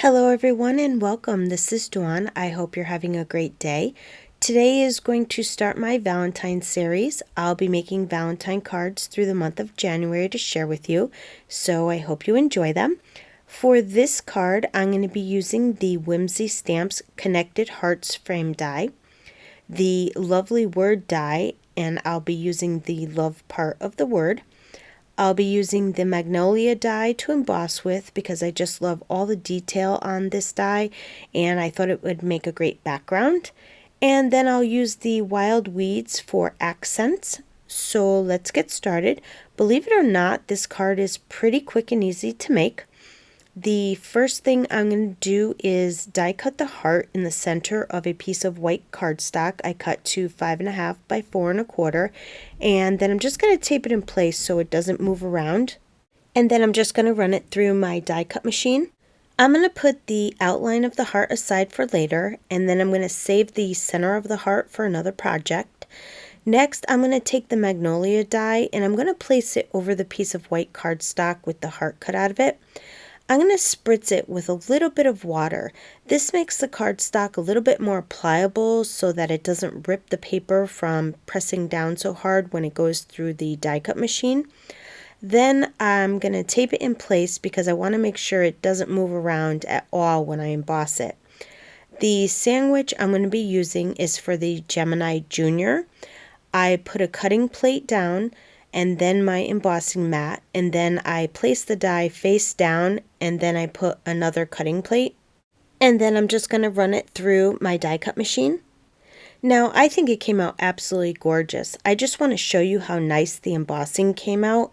Hello everyone and welcome. This is Dawn. I hope you're having a great day. Today is going to start my Valentine series. I'll be making Valentine cards through the month of January to share with you, so I hope you enjoy them. For this card, I'm going to be using the Whimsy Stamps Connected Hearts frame die, the Lovely Word die, and I'll be using the love part of the word. I'll be using the Magnolia die to emboss with because I just love all the detail on this die and I thought it would make a great background. And then I'll use the Wild Weeds for accents. So let's get started. Believe it or not, this card is pretty quick and easy to make. The first thing I'm going to do is die cut the heart in the center of a piece of white cardstock. I cut to 5.5 by 4 1/4, and then I'm just going to tape it in place so it doesn't move around. And then I'm just going to run it through my die cut machine. I'm going to put the outline of the heart aside for later, and then I'm going to save the center of the heart for another project. Next, I'm going to take the Magnolia die and I'm going to place it over the piece of white cardstock with the heart cut out of it. I'm going to spritz it with a little bit of water. This makes the cardstock a little bit more pliable so that it doesn't rip the paper from pressing down so hard when it goes through the die cut machine. Then I'm going to tape it in place because I want to make sure it doesn't move around at all when I emboss it. The sandwich I'm going to be using is for the Gemini Junior. I put a cutting plate down and then my embossing mat, and then I place the die face down, and then I put another cutting plate, and then I'm just going to run it through my die cut machine. Now I think it came out absolutely gorgeous. I just want to show you how nice the embossing came out.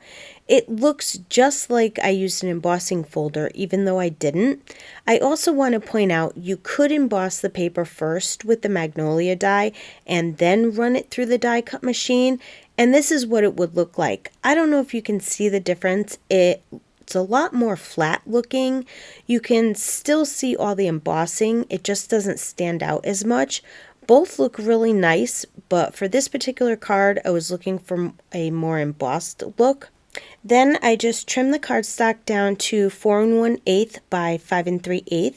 It looks just like I used an embossing folder, even though I didn't. I also want to point out you could emboss the paper first with the Magnolia die and then run it through the die cut machine, and this is what it would look like. I don't know if you can see the difference. It's a lot more flat looking. You can still see all the embossing. It just doesn't stand out as much. Both look really nice, but for this particular card, I was looking for a more embossed look. Then I just trim the cardstock down to 4 1/8 by 5 3/8,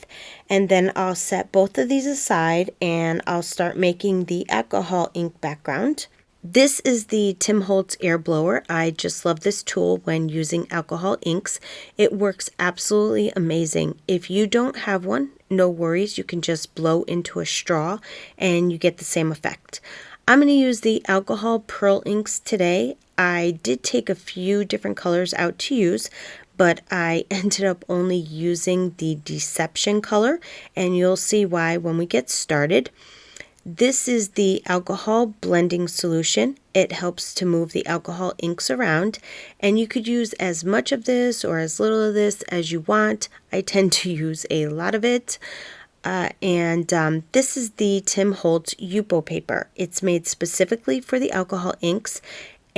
and then I'll set both of these aside and I'll start making the alcohol ink background. This is the Tim Holtz air blower. I just love this tool when using alcohol inks. It works absolutely amazing. If you don't have one, no worries. You can just blow into a straw and you get the same effect. I'm going to use the alcohol pearl inks today. I did take a few different colors out to use, but I ended up only using the Deception color, and you'll see why when we get started. This is the alcohol blending solution. It helps to move the alcohol inks around, and you could use as much of this or as little of this as you want. I tend to use a lot of it. This is the Tim Holtz Yupo paper. It's made specifically for the alcohol inks.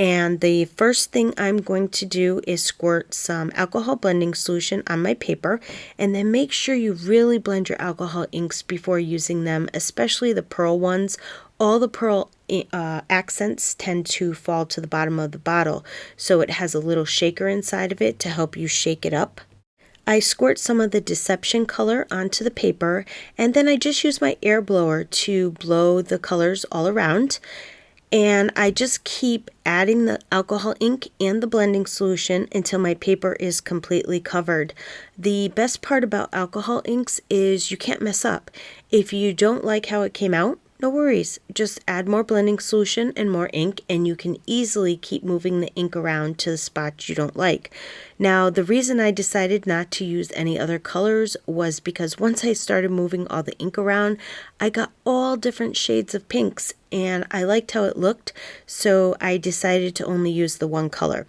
And the first thing I'm going to do is squirt some alcohol blending solution on my paper, and then make sure you really blend your alcohol inks before using them, especially the pearl ones. All the pearl accents tend to fall to the bottom of the bottle, so it has a little shaker inside of it to help you shake it up. I squirt some of the Deception color onto the paper, and then I just use my air blower to blow the colors all around. And I just keep adding the alcohol ink and the blending solution until my paper is completely covered. The best part about alcohol inks is you can't mess up. If you don't like how it came out, no worries. Just add more blending solution and more ink, and you can easily keep moving the ink around to the spots you don't like. Now, the reason I decided not to use any other colors was because once I started moving all the ink around, I got all different shades of pinks, and I liked how it looked, so I decided to only use the one color.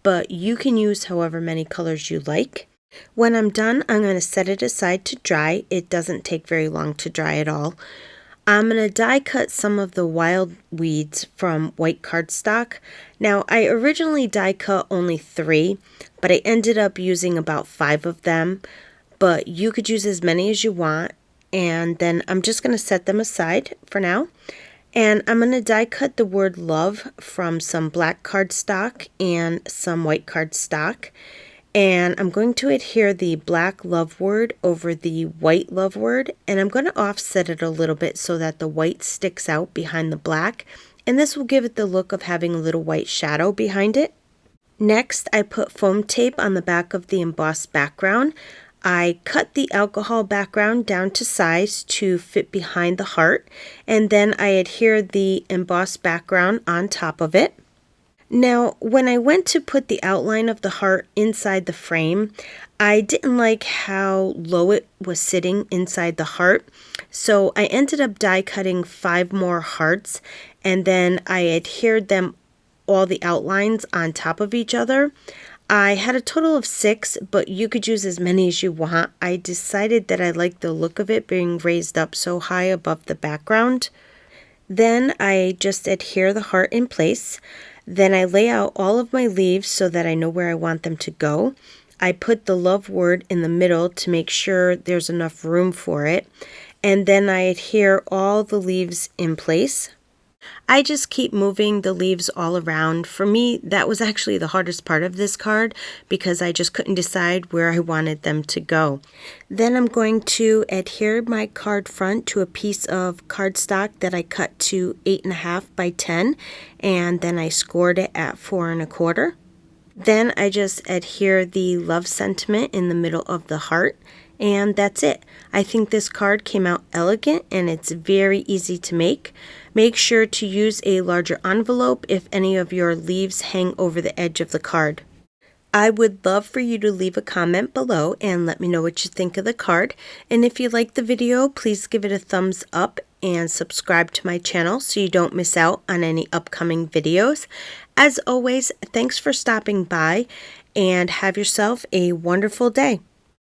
But you can use however many colors you like. When I'm done, I'm going to set it aside to dry. It doesn't take very long to dry at all. I'm going to die cut some of the wild weeds from white cardstock. Now, I originally die cut only 3, but I ended up using about 5 of them. But you could use as many as you want, and then I'm just going to set them aside for now. And I'm going to die cut the word love from some black cardstock and some white cardstock. And I'm going to adhere the black love word over the white love word, and I'm going to offset it a little bit so that the white sticks out behind the black, and this will give it the look of having a little white shadow behind it. Next, I put foam tape on the back of the embossed background. I cut the alcohol background down to size to fit behind the heart, and then I adhere the embossed background on top of it. Now, when I went to put the outline of the heart inside the frame, I didn't like how low it was sitting inside the heart, so I ended up die cutting 5 more hearts, and then I adhered them all the outlines on top of each other. I had a total of 6, but you could use as many as you want. I decided that I liked the look of it being raised up so high above the background. Then I just adhere the heart in place. Then I lay out all of my leaves so that I know where I want them to go. I put the love word in the middle to make sure there's enough room for it. And then I adhere all the leaves in place. I just keep moving the leaves all around. For me, that was actually the hardest part of this card because I just couldn't decide where I wanted them to go. Then I'm going to adhere my card front to a piece of cardstock that I cut to 8.5 by 10, and then I scored it at 4 1/4. Then I just adhere the love sentiment in the middle of the heart, and that's it. I think this card came out elegant and it's very easy to make. Make sure to use a larger envelope if any of your leaves hang over the edge of the card. I would love for you to leave a comment below and let me know what you think of the card. And if you like the video, please give it a thumbs up and subscribe to my channel so you don't miss out on any upcoming videos. As always, thanks for stopping by and have yourself a wonderful day.